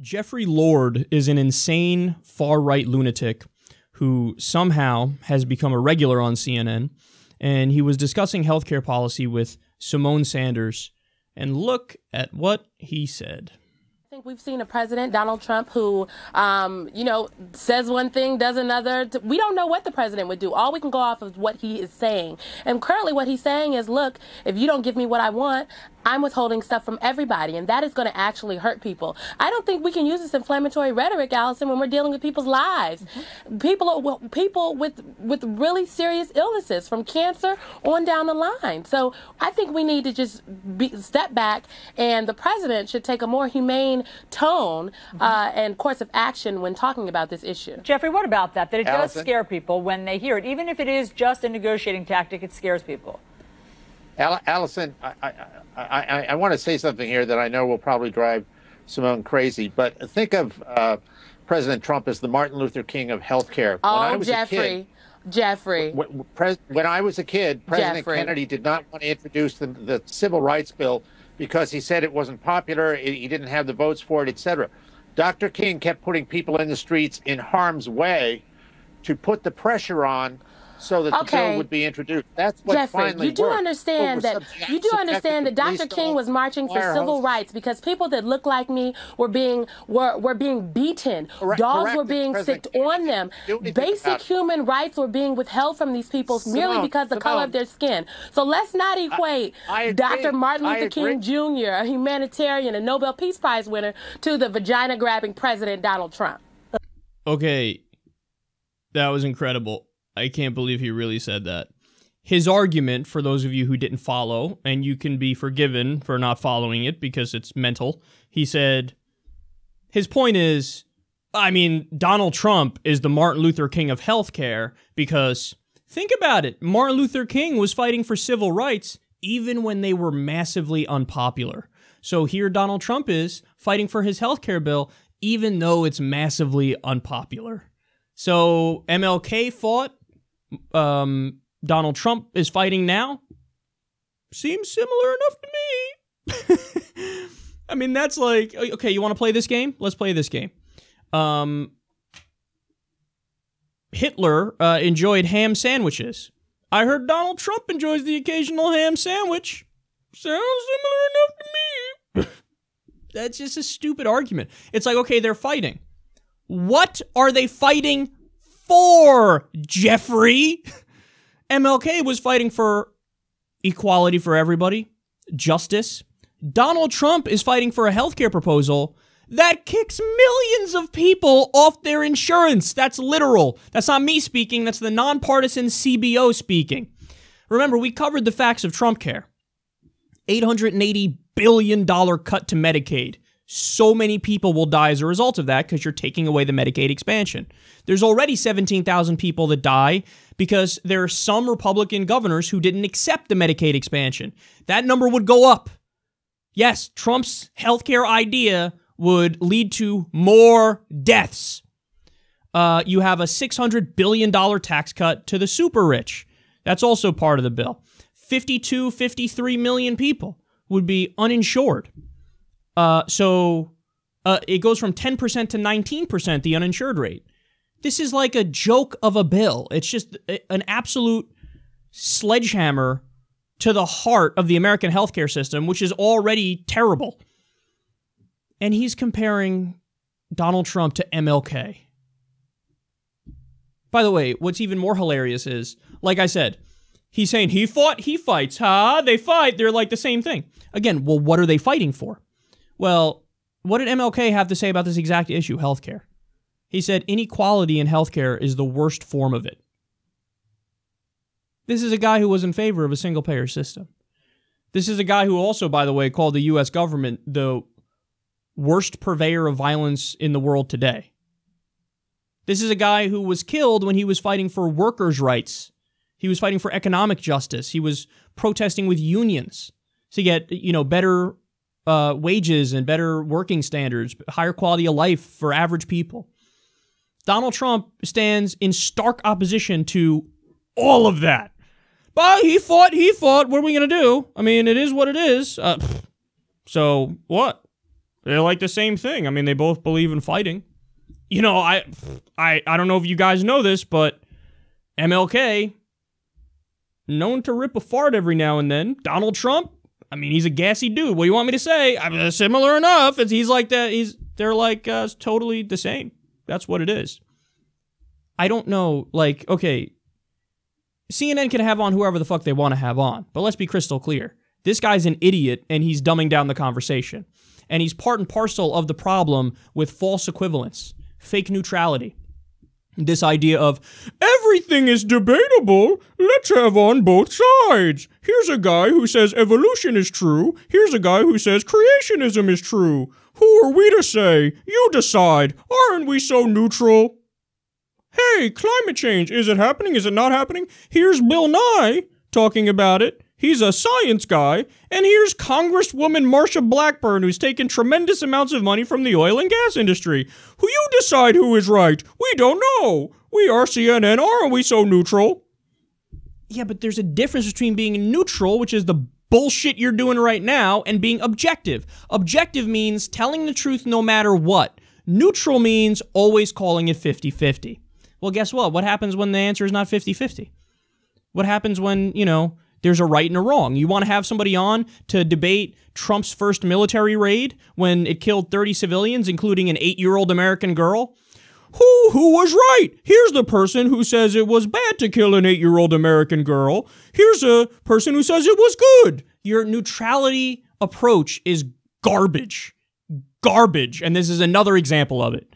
Jeffrey Lord is an insane far-right lunatic who somehow has become a regular on CNN, and he was discussing healthcare policy with Simone Sanders, and look at what he said. I think we've seen a president, Donald Trump, who, says one thing, does another. We don't know what the president would do. All we can go off of what he is saying. And currently what he's saying is, look, if you don't give me what I want, I'm withholding stuff from everybody, and that is going to actually hurt people. I don't think we can use this inflammatory rhetoric, Allison, when we're dealing with people's lives. People with really serious illnesses, from cancer on down the line. So I think we need to just step back, and the president should take a more humane tone and course of action when talking about this issue. Jeffrey, what about that? That it Allison? does scare people when they hear it. Even if it is just a negotiating tactic, it scares people. Allison, I want to say something here that I know will probably drive Simone crazy, but think of President Trump as the Martin Luther King of healthcare. Oh, Jeffrey. When I was a kid, President Kennedy did not want to introduce the Civil Rights Bill because he said it wasn't popular, he didn't have the votes for it, etc. Dr. King kept putting people in the streets in harm's way to put the pressure on so that the bill would be introduced. That's what finally you do understand that Dr. King was marching for civil rights because people that look like me were being beaten. Dogs were being sicked on them. Basic human rights were being withheld from these people merely because of the color of their skin. So let's not equate Dr. Martin Luther King Jr., a humanitarian and Nobel Peace Prize winner, to the vagina-grabbing President Donald Trump. Okay, that was incredible. I can't believe he really said that. His argument, for those of you who didn't follow, and you can be forgiven for not following it because it's mental, he said, his point is, Donald Trump is the Martin Luther King of healthcare because, think about it, Martin Luther King was fighting for civil rights even when they were massively unpopular. So here Donald Trump is fighting for his healthcare bill even though it's massively unpopular. So MLK fought. Donald Trump is fighting now. Seems similar enough to me. That's like, okay, you want to play this game? Let's play this game. Hitler enjoyed ham sandwiches. I heard Donald Trump enjoys the occasional ham sandwich. Sounds similar enough to me. That's just a stupid argument. It's like, okay, they're fighting. What are they fighting for, Jeffrey? MLK was fighting for equality for everybody, justice. Donald Trump is fighting for a healthcare proposal that kicks millions of people off their insurance. That's literal. That's not me speaking. That's the nonpartisan CBO speaking. Remember, we covered the facts of Trump Care. $880 billion cut to Medicaid. So many people will die as a result of that because you're taking away the Medicaid expansion. There's already 17,000 people that die because there are some Republican governors who didn't accept the Medicaid expansion. That number would go up. Yes, Trump's healthcare idea would lead to more deaths. You have a $600 billion tax cut to the super rich. That's also part of the bill. 53 million people would be uninsured. So it goes from 10% to 19%, the uninsured rate. This is like a joke of a bill. It's just an absolute sledgehammer to the heart of the American healthcare system, which is already terrible. And he's comparing Donald Trump to MLK. By the way, what's even more hilarious is, like I said, he's saying he fought, he fights. They fight. They're like the same thing. Again, well, what are they fighting for? Well, what did MLK have to say about this exact issue, healthcare? He said inequality in healthcare is the worst form of it. This is a guy who was in favor of a single-payer system. This is a guy who also, by the way, called the U.S. government the worst purveyor of violence in the world today. This is a guy who was killed when he was fighting for workers' rights. He was fighting for economic justice. He was protesting with unions to get, better wages and better working standards, higher quality of life for average people. Donald Trump stands in stark opposition to all of that. But he fought. What are we going to do? It is what it is. So what? They're like the same thing. I mean, they both believe in fighting. You know, I don't know if you guys know this, but MLK, known to rip a fart every now and then. Donald Trump, I mean, he's a gassy dude. What do you want me to say? I mean, similar enough. He's like that. They're like totally the same. That's what it is. I don't know. Like, okay, CNN can have on whoever the fuck they want to have on, but let's be crystal clear. This guy's an idiot, and he's dumbing down the conversation. And he's part and parcel of the problem with false equivalence, fake neutrality. This idea of, everything is debatable, let's have on both sides. Here's a guy who says evolution is true. Here's a guy who says creationism is true. Who are we to say? You decide. Aren't we so neutral? Hey, climate change, is it happening? Is it not happening? Here's Bill Nye talking about it. He's a science guy. And here's Congresswoman Marsha Blackburn, who's taken tremendous amounts of money from the oil and gas industry. Who you decide who is right? We don't know. We are CNN. Aren't we so neutral? Yeah, but there's a difference between being neutral, which is the bullshit you're doing right now, and being objective. Objective means telling the truth no matter what. Neutral means always calling it 50-50. Well, guess what? What happens when the answer is not 50-50? What happens when, you know, there's a right and a wrong? You want to have somebody on to debate Trump's first military raid when it killed 30 civilians, including an 8-year-old American girl? Who was right? Here's the person who says it was bad to kill an 8-year-old American girl. Here's a person who says it was good. Your neutrality approach is garbage. Garbage. And this is another example of it.